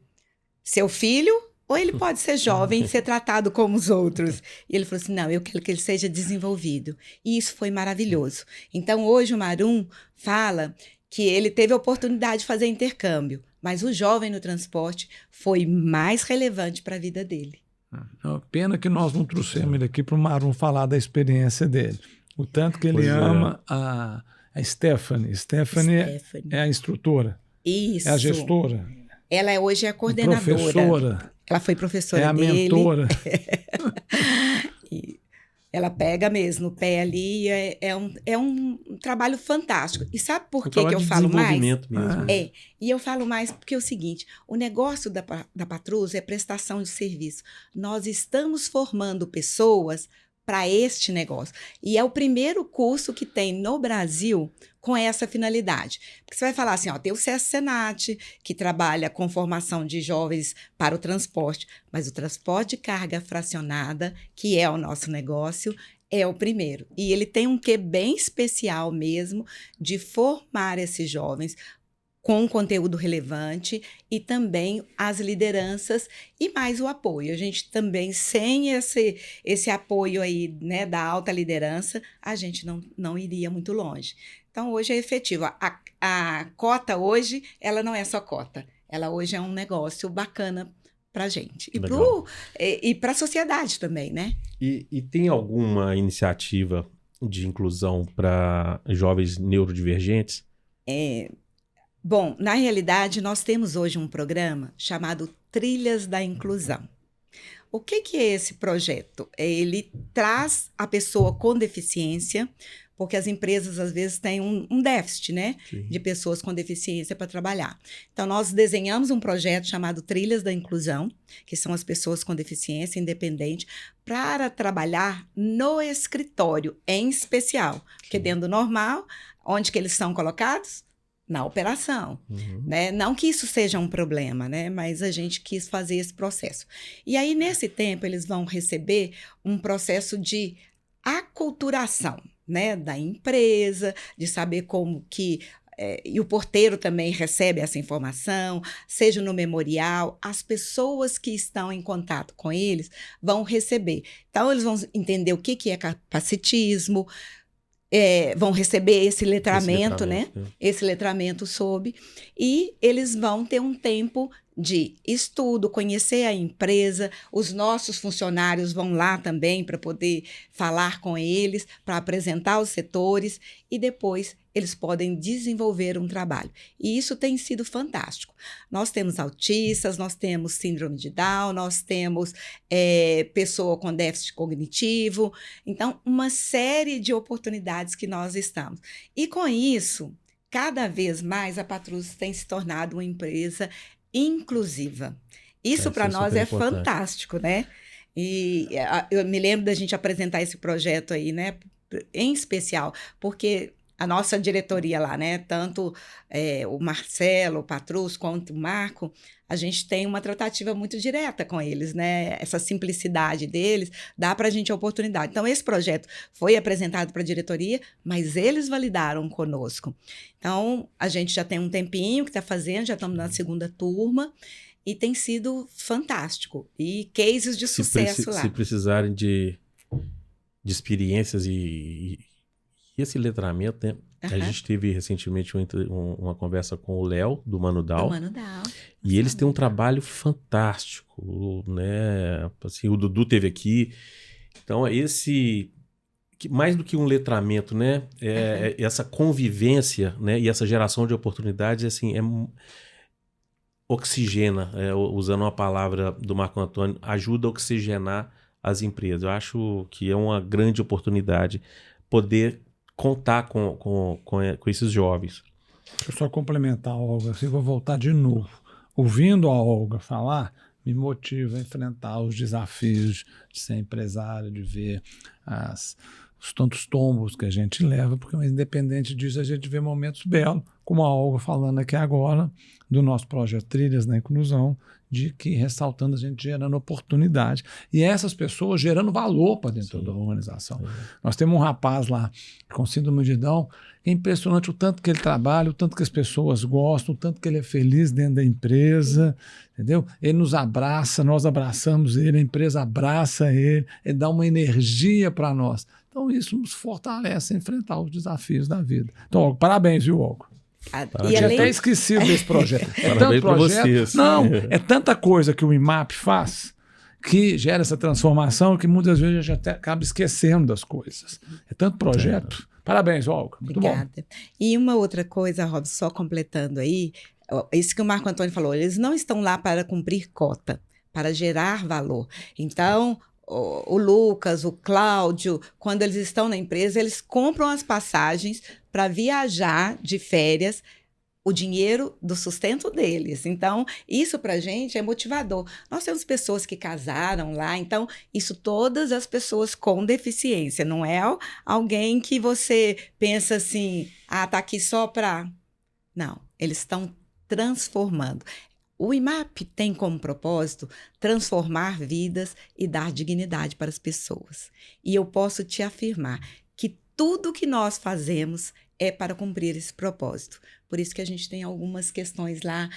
seu filho ou ele pode ser jovem e ser tratado como os outros? E ele falou assim, não, eu quero que ele seja desenvolvido. E isso foi maravilhoso. Então, hoje o Marum fala que ele teve a oportunidade de fazer intercâmbio, mas o jovem no transporte foi mais relevante para a vida dele. Pena que nós não trouxemos ele aqui para o Marum falar da experiência dele. O tanto que ele ama a Stephanie. Stephanie é a instrutora. Isso. É a gestora. Ela hoje é a coordenadora. Professora. Ela foi professora dele. É a mentora. Ela pega mesmo no pé ali, é um trabalho fantástico. E sabe por que eu falo mais? Mesmo. E eu falo mais porque é o seguinte, o negócio da Patrus é prestação de serviço. Nós estamos formando pessoas para este negócio. E é o primeiro curso que tem no Brasil com essa finalidade. Porque você vai falar assim, tem o SESC-Senat, que trabalha com formação de jovens para o transporte, mas o transporte de carga fracionada, que é o nosso negócio, é o primeiro. E ele tem um quê bem especial mesmo de formar esses jovens com conteúdo relevante e também as lideranças e mais o apoio. A gente também, sem esse apoio aí, né, da alta liderança, a gente não iria muito longe. Então, hoje é efetivo. A cota hoje, ela não é só cota. Ela hoje é um negócio bacana para a gente. Legal. E para a sociedade também, né? E tem alguma iniciativa de inclusão para jovens neurodivergentes? Bom, na realidade, nós temos hoje um programa chamado Trilhas da Inclusão. O que é esse projeto? Ele traz a pessoa com deficiência, porque as empresas, às vezes, têm um déficit, né? Sim. De pessoas com deficiência para trabalhar. Então, nós desenhamos um projeto chamado Trilhas da Inclusão, que são as pessoas com deficiência independente, para trabalhar no escritório, em especial. Porque dentro do normal, onde que eles são colocados? Na operação, né? Não que isso seja um problema, né? Mas a gente quis fazer esse processo. E aí, nesse tempo, eles vão receber um processo de aculturação, né? Da empresa, de saber como que... e o porteiro também recebe essa informação, seja no memorial, as pessoas que estão em contato com eles vão receber. Então, eles vão entender o que é capacitismo, vão receber esse letramento, né? Esse letramento sob, e eles vão ter um tempo de estudo, conhecer a empresa, os nossos funcionários vão lá também para poder falar com eles, para apresentar os setores, e depois eles podem desenvolver um trabalho. E isso tem sido fantástico. Nós temos autistas, nós temos síndrome de Down, nós temos pessoa com déficit cognitivo, então uma série de oportunidades que nós estamos. E com isso, cada vez mais a Patrus tem se tornado uma empresa inclusiva. Isso para nós é fantástico, né? E eu me lembro da gente apresentar esse projeto aí, né? Em especial, porque a nossa diretoria lá, né? Tanto o Marcelo, o Patrus, quanto o Marco, a gente tem uma tratativa muito direta com eles, né? Essa simplicidade deles dá para a gente a oportunidade. Então, esse projeto foi apresentado para a diretoria, mas eles validaram conosco. Então, a gente já tem um tempinho que está fazendo, já estamos na segunda turma, e tem sido fantástico. E cases de sucesso lá. Se precisarem de experiências e esse letramento, né? A gente teve recentemente uma conversa com o Léo, do Mano Down. E eles têm um trabalho fantástico, né? Assim, o Dudu teve aqui. Então, mais do que um letramento, né? Essa convivência, né? E essa geração de oportunidades, assim, oxigena, usando uma palavra do Marco Antônio, ajuda a oxigenar as empresas. Eu acho que é uma grande oportunidade poder contar com esses jovens. Deixa eu só complementar a Olga, assim, vou voltar de novo. Ouvindo a Olga falar, me motiva a enfrentar os desafios de ser empresário, de ver os tantos tombos que a gente leva, porque independente disso a gente vê momentos belos, como a Olga falando aqui agora, do nosso projeto Trilhas da Inclusão, de que ressaltando a gente gerando oportunidade e essas pessoas gerando valor para dentro da organização. Nós temos um rapaz lá com síndrome de Down, é impressionante o tanto que ele trabalha, o tanto que as pessoas gostam, o tanto que ele é feliz dentro da empresa, entendeu? Ele nos abraça, nós abraçamos ele, a empresa abraça ele dá uma energia para nós. Então isso nos fortalece a enfrentar os desafios da vida. Então, Olga, parabéns, viu, Olga? E eu até esquecido desse projeto. Parabéns para vocês. Não, é tanta coisa que o IMAP faz que gera essa transformação que muitas vezes a gente até acaba esquecendo das coisas. É tanto projeto. Parabéns, Olga. Muito Obrigada. bom. E uma outra coisa, Rob, só completando aí, isso que o Marco Antônio falou, eles não estão lá para cumprir cota, para gerar valor. Então, o Lucas, o Cláudio, quando eles estão na empresa, eles compram as passagens para viajar de férias, o dinheiro do sustento deles. Então, isso para a gente é motivador. Nós temos pessoas que casaram lá, então, isso todas as pessoas com deficiência, não é alguém que você pensa assim, tá aqui só para... Não, eles estão transformando. O IMAP tem como propósito transformar vidas e dar dignidade para as pessoas. E eu posso te afirmar que tudo que nós fazemos é para cumprir esse propósito. Por isso que a gente tem algumas questões lá,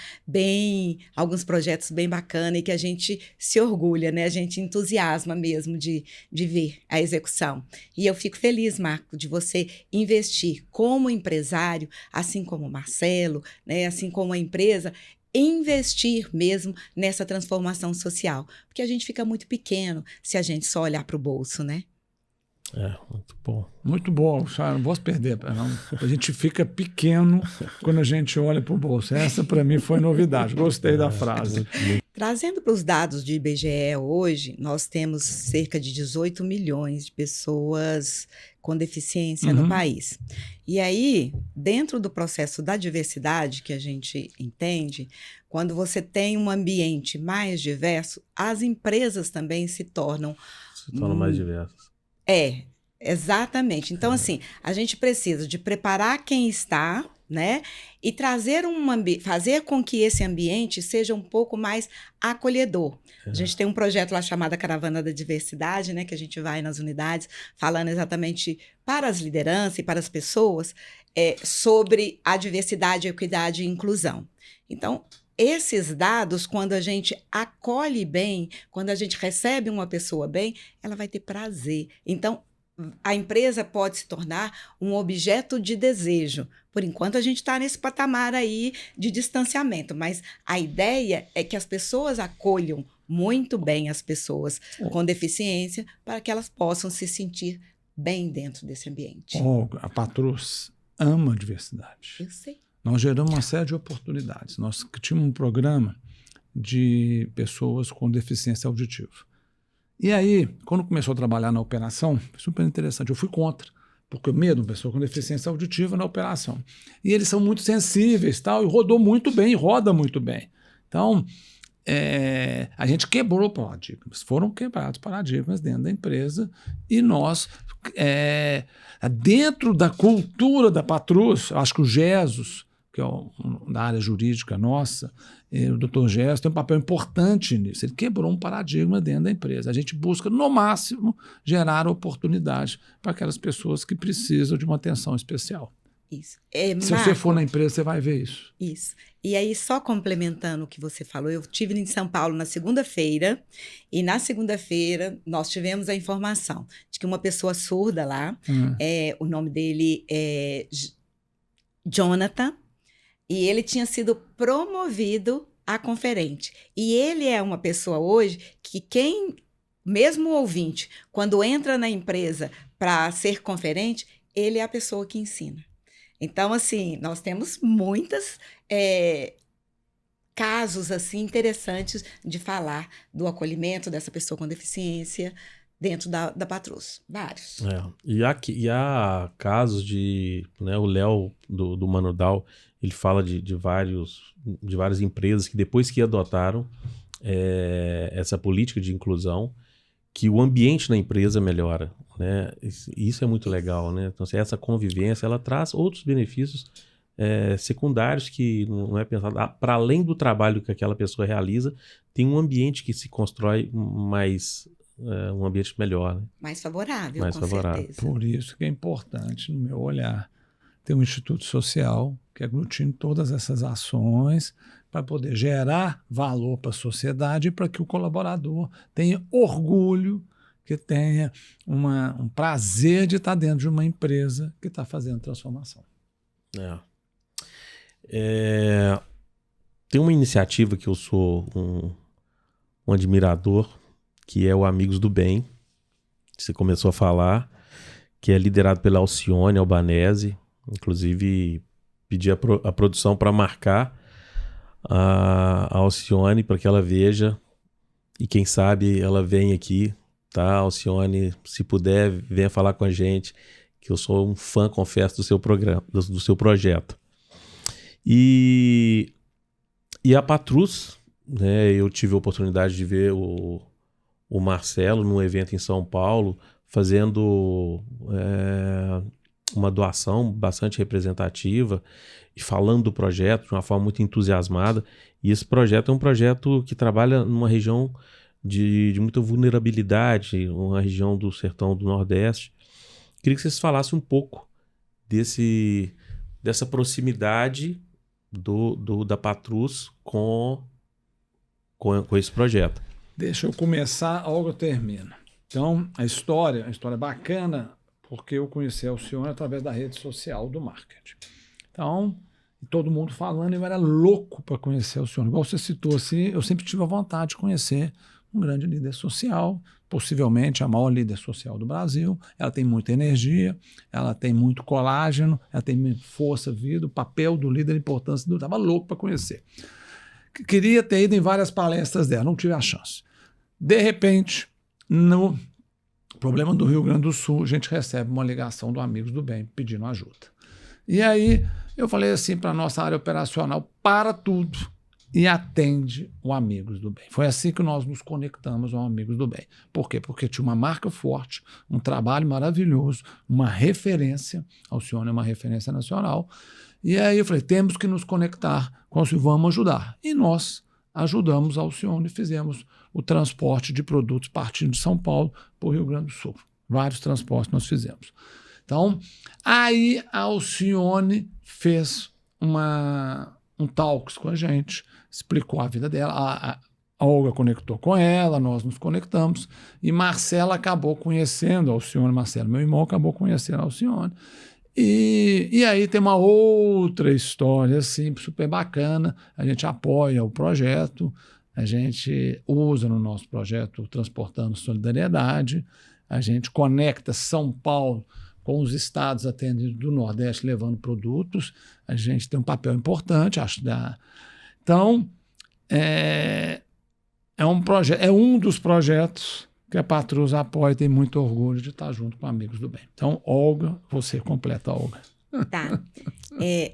alguns projetos bem bacanas e que a gente se orgulha, né? A gente entusiasma mesmo de ver a execução. E eu fico feliz, Marco, de você investir como empresário, assim como o Marcelo, né? Assim como a empresa, investir mesmo nessa transformação social. Porque a gente fica muito pequeno se a gente só olhar para o bolso, né? Muito bom. Muito bom, Sara, não posso perder. Não. A gente fica pequeno quando a gente olha para o bolso. Essa, para mim, foi novidade. Gostei da frase. Trazendo para os dados de IBGE hoje, nós temos cerca de 18 milhões de pessoas com deficiência no país. E aí, dentro do processo da diversidade que a gente entende, quando você tem um ambiente mais diverso, as empresas também se tornam mais diversas. Exatamente. Então, assim, a gente precisa de preparar quem está, né? E trazer fazer com que esse ambiente seja um pouco mais acolhedor. A gente tem um projeto lá chamado Caravana da Diversidade, né? Que a gente vai nas unidades falando exatamente para as lideranças e para as pessoas sobre a diversidade, equidade e inclusão. Então, esses dados, quando a gente acolhe bem, quando a gente recebe uma pessoa bem, ela vai ter prazer. Então, a empresa pode se tornar um objeto de desejo. Por enquanto, a gente está nesse patamar aí de distanciamento, mas a ideia é que as pessoas acolham muito bem as pessoas com deficiência para que elas possam se sentir bem dentro desse ambiente. A Patrus ama a diversidade. Eu sei. Nós geramos uma série de oportunidades. Nós tínhamos um programa de pessoas com deficiência auditiva. E aí, quando começou a trabalhar na operação, super interessante, eu fui contra, porque o medo de uma pessoa com deficiência auditiva na operação. E eles são muito sensíveis, tal, e rodou muito bem, roda muito bem. Então, a gente quebrou paradigmas, foram quebrados paradigmas dentro da empresa, e nós, dentro da cultura da Patrus, acho que o Jesus, que é da área jurídica nossa, o Dr. Gerson tem um papel importante nisso. Ele quebrou um paradigma dentro da empresa. A gente busca, no máximo, gerar oportunidades para aquelas pessoas que precisam de uma atenção especial. Isso. Se você for na empresa, você vai ver isso. Isso. E aí, só complementando o que você falou, eu estive em São Paulo na segunda-feira, e na segunda-feira nós tivemos a informação de que uma pessoa surda lá, o nome dele é Jonathan, e ele tinha sido promovido a conferente. E ele é uma pessoa hoje que mesmo o ouvinte, quando entra na empresa para ser conferente, ele é a pessoa que ensina. Então, assim, nós temos muitos casos assim, interessantes de falar do acolhimento dessa pessoa com deficiência dentro da Patrus. Vários. E há casos de... Né, o Léo, do Manudal, ele fala de várias empresas que depois que adotaram essa política de inclusão, que o ambiente na empresa melhora, né? Isso é muito legal, né? Então, essa convivência, ela traz outros benefícios secundários que não é pensado. Para além do trabalho que aquela pessoa realiza, tem um ambiente que se constrói mais... um ambiente melhor, né? Mais favorável, mais com favorável. certeza. Por isso que é importante, no meu olhar, ter um instituto social que aglutine todas essas ações para poder gerar valor para a sociedade e para que o colaborador tenha orgulho, que tenha um prazer de estar dentro de uma empresa que está fazendo transformação. Tem uma iniciativa que eu sou um admirador, que é o Amigos do Bem, que você começou a falar, que é liderado pela Alcione Albanese. Inclusive, pedi a produção para marcar a Alcione para que ela veja, e quem sabe ela vem aqui, tá? Alcione, se puder, venha falar com a gente, que eu sou um fã, confesso, do seu programa, do seu projeto. E a Patrus, né, eu tive a oportunidade de ver o Marcelo num evento em São Paulo, fazendo uma doação bastante representativa e falando do projeto de uma forma muito entusiasmada. E esse projeto é um projeto que trabalha numa região de muita vulnerabilidade, uma região do sertão do Nordeste. Queria que vocês falassem um pouco dessa proximidade da Patrus com esse projeto. Deixa eu começar, a Olga termina. Então, a história bacana, porque eu conheci a Alcione através da rede social do marketing. Então, E todo mundo falando, eu era louco para conhecer a Alcione. Igual você citou, assim, eu sempre tive a vontade de conhecer um grande líder social, possivelmente a maior líder social do Brasil. Ela tem muita energia, ela tem muito colágeno, ela tem muita força, vida, o papel do líder, a importância do... Estava louco para conhecer. Queria ter ido em várias palestras dela, não tive a chance. De repente, no problema do Rio Grande do Sul, a gente recebe uma ligação do Amigos do Bem pedindo ajuda. E aí eu falei assim para a nossa área operacional, para tudo e atende o Amigos do Bem. Foi assim que nós nos conectamos ao Amigos do Bem. Por quê? Porque tinha uma marca forte, um trabalho maravilhoso, uma referência, a Alcione é uma referência nacional. E aí eu falei, temos que nos conectar com a Alcione, vamos ajudar. E nós ajudamos a Alcione e fizemos o transporte de produtos partindo de São Paulo para o Rio Grande do Sul. Vários transportes nós fizemos. Então, aí a Alcione fez um talks com a gente, explicou a vida dela, a Olga conectou com ela, nós nos conectamos, e Marcela acabou conhecendo a Alcione, Marcelo, meu irmão, acabou conhecendo a Alcione. E aí tem uma outra história assim, super bacana, a gente apoia o projeto, a gente usa no nosso projeto Transportando Solidariedade, a gente conecta São Paulo com os estados atendidos do Nordeste levando produtos, a gente tem um papel importante, acho. Então, é um dos projetos que a Patrus apoia e tem muito orgulho de estar junto com Amigos do Bem. Então, Olga, você completa, Olga. Tá.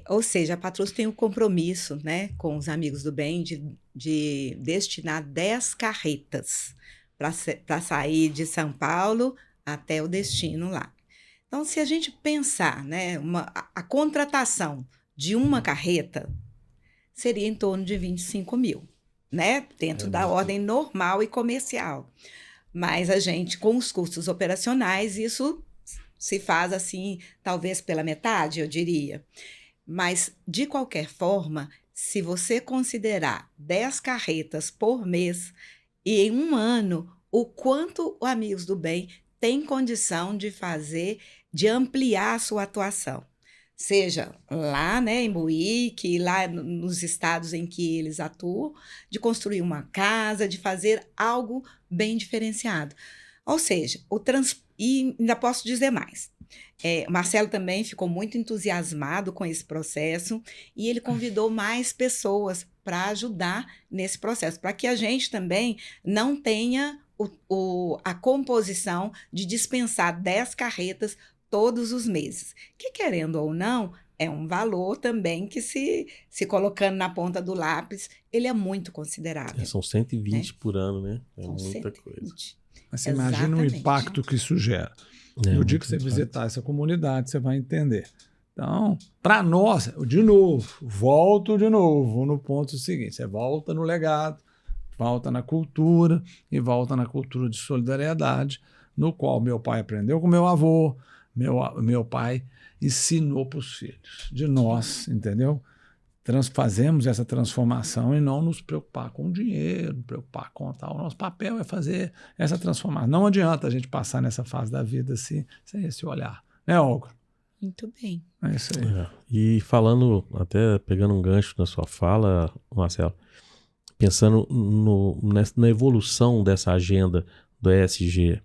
Ou seja, a Patrus tem um compromisso, né, com os Amigos do Bem de destinar 10 carretas para sair de São Paulo até o destino lá. Então, se a gente pensar, né, a contratação de uma carreta seria em torno de 25 mil, né, dentro da ordem normal e comercial. Mas a gente, com os custos operacionais, isso se faz assim, talvez pela metade, eu diria. Mas, de qualquer forma, se você considerar 10 carretas por mês e em um ano, o quanto o Amigos do Bem tem condição de fazer, de ampliar a sua atuação. Seja lá, né, em Buíque, lá nos estados em que eles atuam, de construir uma casa, de fazer algo bem diferenciado. Ou seja, e ainda posso dizer mais. O Marcelo também ficou muito entusiasmado com esse processo e ele convidou mais pessoas para ajudar nesse processo, para que a gente também não tenha a composição de dispensar 10 carretas todos os meses, que querendo ou não, é um valor também que se colocando na ponta do lápis, ele é muito considerável. São 120 por ano, né? São muita 120. coisa. Mas você imagina o impacto que isso gera. No dia que você visitar essa comunidade, você vai entender. Então, para nós, volto de novo no ponto seguinte, você volta no legado, volta na cultura e volta na cultura de solidariedade, no qual meu pai aprendeu com meu avô, meu pai ensinou para os filhos de nós, entendeu? Fazemos essa transformação e não nos preocupar com o dinheiro, preocupar com tal. O nosso papel é fazer essa transformação. Não adianta a gente passar nessa fase da vida assim, sem esse olhar. Né, Olga? Muito bem. É isso aí. E falando, até pegando um gancho na sua fala, Marcelo, pensando na evolução dessa agenda do ESG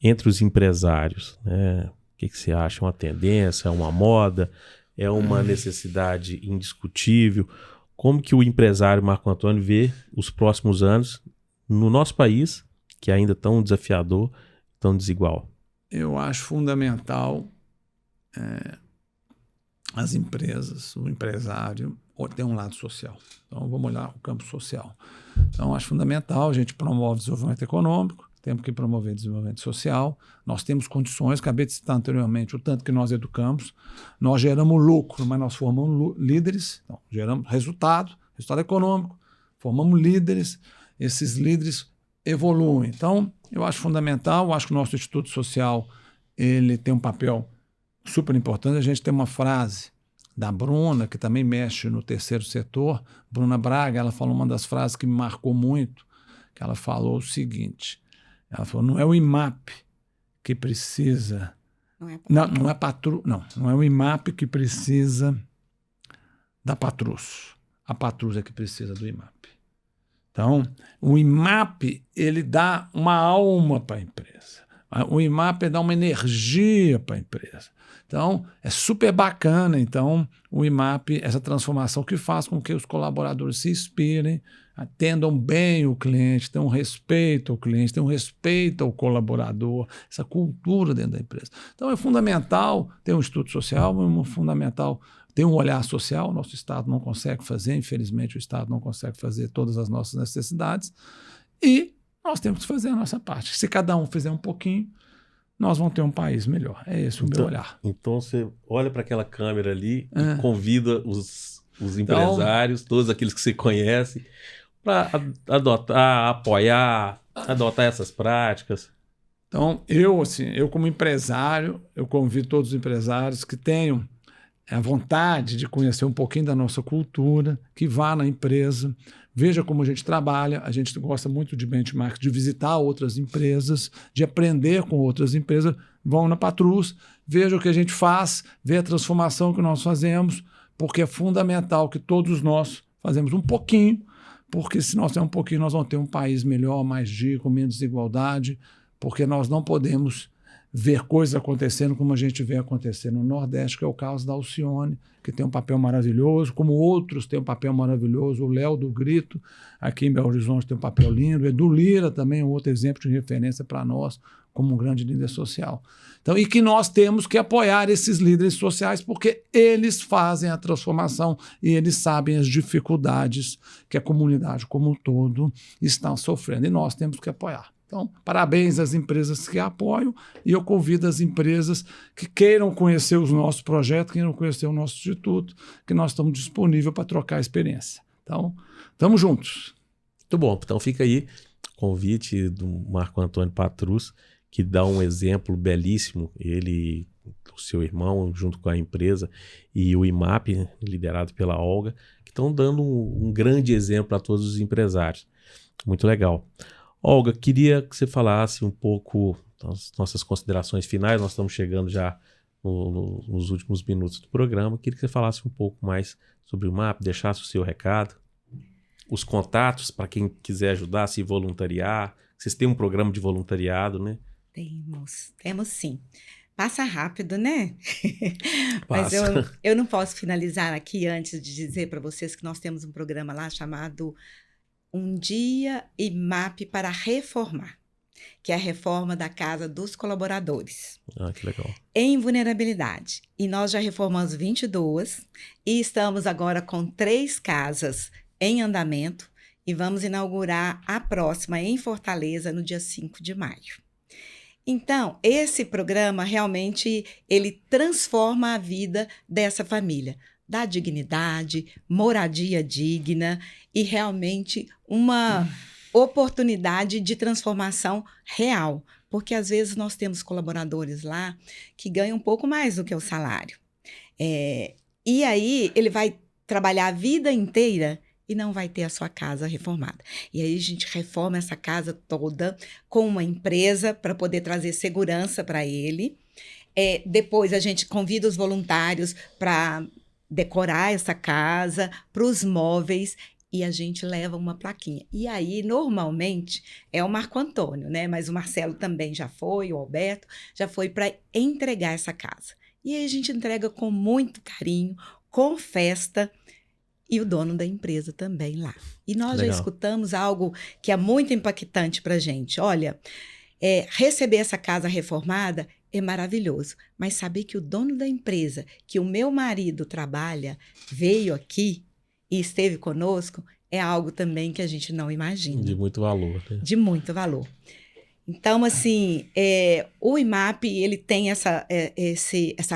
entre os empresários, né? O que você acha? Uma tendência, uma moda? É uma necessidade indiscutível? Como que o empresário Marco Antônio vê os próximos anos no nosso país, que é ainda tão desafiador, tão desigual? Eu acho fundamental as empresas, o empresário, ter um lado social. Então, vamos olhar o campo social. Então, acho fundamental, a gente promove desenvolvimento econômico, temos que promover desenvolvimento social, nós temos condições, acabei de citar anteriormente, o tanto que nós educamos, nós geramos lucro, mas nós formamos líderes, então, geramos resultado econômico, formamos líderes, esses líderes evoluem. Então, eu acho fundamental, acho que o nosso Instituto Social ele tem um papel super importante. A gente tem uma frase da Bruna, que também mexe no terceiro setor, Bruna Braga, ela falou uma das frases que me marcou muito, que ela falou o seguinte, ela falou, não é o IMAP que precisa... Não é o IMAP que precisa da Patrus. A Patrus é que precisa do IMAP. Então, o IMAP, ele dá uma alma para a empresa. O IMAP dá uma energia para a empresa. Então, é super bacana, então, o IMAP, essa transformação que faz com que os colaboradores se inspirem, atendam bem o cliente, tenham respeito ao cliente, tenham respeito ao colaborador, essa cultura dentro da empresa. Então, é fundamental ter um estudo social, é fundamental ter um olhar social. O nosso Estado não consegue fazer, infelizmente, o Estado não consegue fazer todas as nossas necessidades, e nós temos que fazer a nossa parte. Se cada um fizer um pouquinho, nós vamos ter um país melhor. É esse o meu olhar. Então você olha para aquela câmera ali e convida os empresários, todos aqueles que você conhece, para adotar, apoiar, adotar essas práticas. Então, eu como empresário, eu convido todos os empresários que tenham a vontade de conhecer um pouquinho da nossa cultura, que vá na empresa, veja como a gente trabalha. A gente gosta muito de benchmark, de visitar outras empresas, de aprender com outras empresas. Vão na Patrus, veja o que a gente faz, vê a transformação que nós fazemos, porque é fundamental que todos nós fazemos um pouquinho, porque se nós temos um pouquinho, nós vamos ter um país melhor, mais digno, com menos desigualdade, porque nós não podemos ver coisas acontecendo como a gente vê acontecer no Nordeste, que é o caso da Alcione, que tem um papel maravilhoso, como outros têm um papel maravilhoso. O Léo do Grito, aqui em Belo Horizonte, tem um papel lindo. O Edu Lira também é um outro exemplo de referência para nós, como um grande líder social. Então, e que nós temos que apoiar esses líderes sociais, porque eles fazem a transformação e eles sabem as dificuldades que a comunidade como um todo está sofrendo, e nós temos que apoiar. Então, parabéns às empresas que apoiam, e eu convido as empresas que queiram conhecer os nossos projetos, queiram conhecer o nosso instituto, que nós estamos disponíveis para trocar experiência. Então, estamos juntos. Muito bom. Então fica aí o convite do Marco Antônio Patrus, que dá um exemplo belíssimo, ele, o seu irmão, junto com a empresa, e o IMAP, liderado pela Olga, que estão dando um grande exemplo para todos os empresários. Muito legal. Olga, queria que você falasse um pouco das nossas considerações finais. Nós estamos chegando já nos últimos minutos do programa. Queria que você falasse um pouco mais sobre o MAP, deixasse o seu recado, os contatos para quem quiser ajudar, se voluntariar. Vocês têm um programa de voluntariado, né? Temos sim. Passa rápido, né? Mas Passa. eu não posso finalizar aqui antes de dizer para vocês que nós temos um programa lá chamado Um Dia IMAP para Reformar, que é a reforma da casa dos colaboradores. Ah, que legal. Em vulnerabilidade. E nós já reformamos 22 e estamos agora com 3 casas em andamento e vamos inaugurar a próxima em Fortaleza no dia 5 de maio. Então, esse programa realmente ele transforma a vida dessa família, dá dignidade, moradia digna e realmente uma oportunidade de transformação real, porque às vezes nós temos colaboradores lá que ganham um pouco mais do que o salário. E aí ele vai trabalhar a vida inteira e não vai ter a sua casa reformada. E aí a gente reforma essa casa toda com uma empresa para poder trazer segurança para ele. Depois a gente convida os voluntários para decorar essa casa, para os móveis, e a gente leva uma plaquinha. E aí, normalmente, é o Marco Antônio, né? Mas o Marcelo também já foi, o Alberto, já foi para entregar essa casa. E aí a gente entrega com muito carinho, com festa, e o dono da empresa também lá. E nós já escutamos algo que é muito impactante para a gente. Olha, receber essa casa reformada é maravilhoso, mas saber que o dono da empresa, que o meu marido trabalha, veio aqui e esteve conosco, é algo também que a gente não imagina. De muito valor. Né? De muito valor. Então, assim, o IMAP, ele tem essa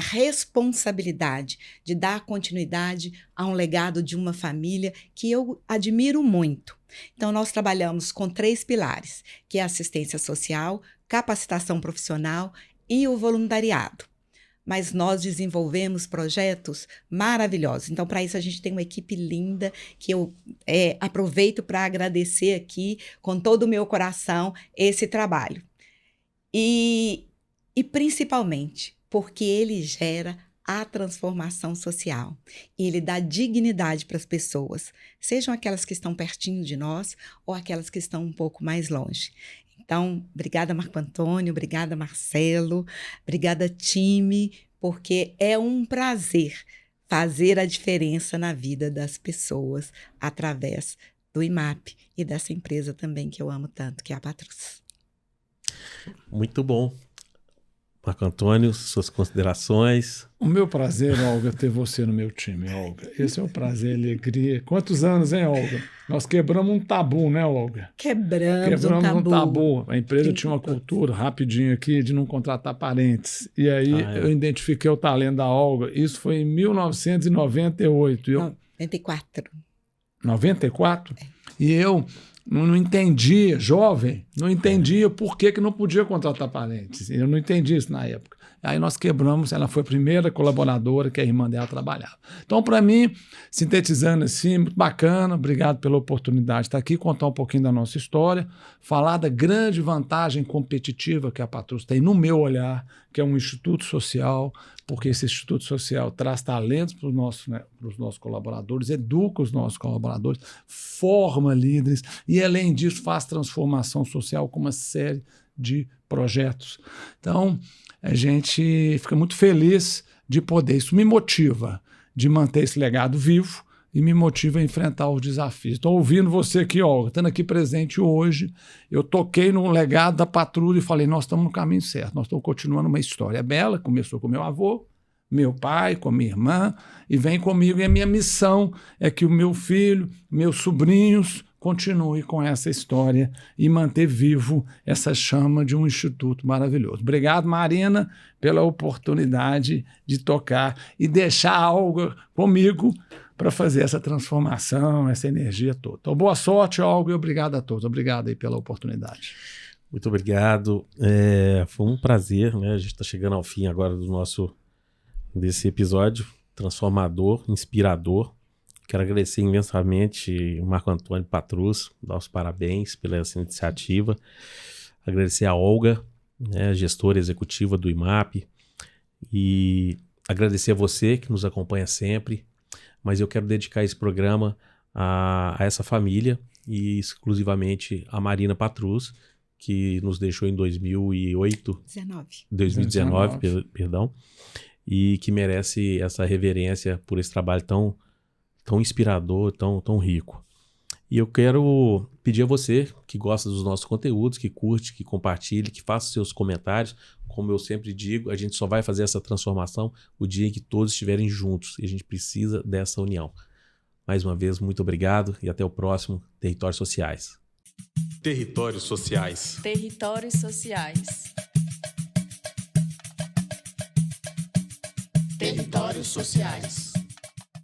responsabilidade de dar continuidade a um legado de uma família que eu admiro muito. Então, nós trabalhamos com 3 pilares, que é a assistência social, capacitação profissional e o voluntariado. Mas nós desenvolvemos projetos maravilhosos. Então, para isso, a gente tem uma equipe linda que eu aproveito para agradecer aqui, com todo o meu coração, esse trabalho. E principalmente, porque ele gera a transformação social. Ele dá dignidade para as pessoas, sejam aquelas que estão pertinho de nós ou aquelas que estão um pouco mais longe. Então, obrigada, Marco Antônio, obrigada, Marcelo, obrigada, time, porque é um prazer fazer a diferença na vida das pessoas através do IMAP e dessa empresa também que eu amo tanto, que é a Patrus. Muito bom. Marco Antônio, suas considerações. O meu prazer, Olga, ter você no meu time, Olga. Esse é o prazer, alegria. Quantos anos, hein, Olga? Nós quebramos um tabu, né, Olga? Quebramos um tabu. A empresa tinha uma cultura, rapidinho aqui, de não contratar parentes. E aí eu identifiquei o talento da Olga. Isso foi em 1998. 94. 94? É. E eu não entendia, jovem, não entendia por que não podia contratar parentes. Eu não entendi isso na época. Aí nós quebramos, ela foi a primeira colaboradora que a irmã dela trabalhava. Então, para mim, sintetizando assim, muito bacana, obrigado pela oportunidade de estar aqui, contar um pouquinho da nossa história, falar da grande vantagem competitiva que a Patrus tem, no meu olhar, que é um instituto social, porque esse instituto social traz talentos para os nossos colaboradores, educa os nossos colaboradores, forma líderes e, além disso, faz transformação social com uma série de projetos. Então, a gente fica muito feliz de poder, isso me motiva, de manter esse legado vivo e me motiva a enfrentar os desafios. Estou ouvindo você aqui, Olga, estando aqui presente hoje, eu toquei no legado da Patrulha e falei, nós estamos no caminho certo, nós estamos continuando uma história bela, começou com meu avô, meu pai, com a minha irmã, e vem comigo, e a minha missão é que o meu filho, meus sobrinhos, continue com essa história e manter vivo essa chama de um instituto maravilhoso. Obrigado, Marina, pela oportunidade de tocar e deixar Olga comigo para fazer essa transformação, essa energia toda. Então, boa sorte, Olga, e obrigado a todos. Obrigado aí pela oportunidade. Muito obrigado. Foi um prazer, né? A gente está chegando ao fim agora desse episódio transformador, inspirador. Quero agradecer imensamente o Marco Antônio Patrus, dar os parabéns pela essa iniciativa. Agradecer a Olga, né, gestora executiva do IMAP, e agradecer a você que nos acompanha sempre. Mas eu quero dedicar esse programa a essa família e exclusivamente a Marina Patrus, que nos deixou em 2019, perdão, e que merece essa reverência por esse trabalho tão inspirador, tão rico. E eu quero pedir a você que gosta dos nossos conteúdos, que curte, que compartilhe, que faça seus comentários. Como eu sempre digo, a gente só vai fazer essa transformação o dia em que todos estiverem juntos, e a gente precisa dessa união. Mais uma vez, muito obrigado e até o próximo Territórios Sociais. Territórios Sociais. Territórios Sociais. Territórios Sociais.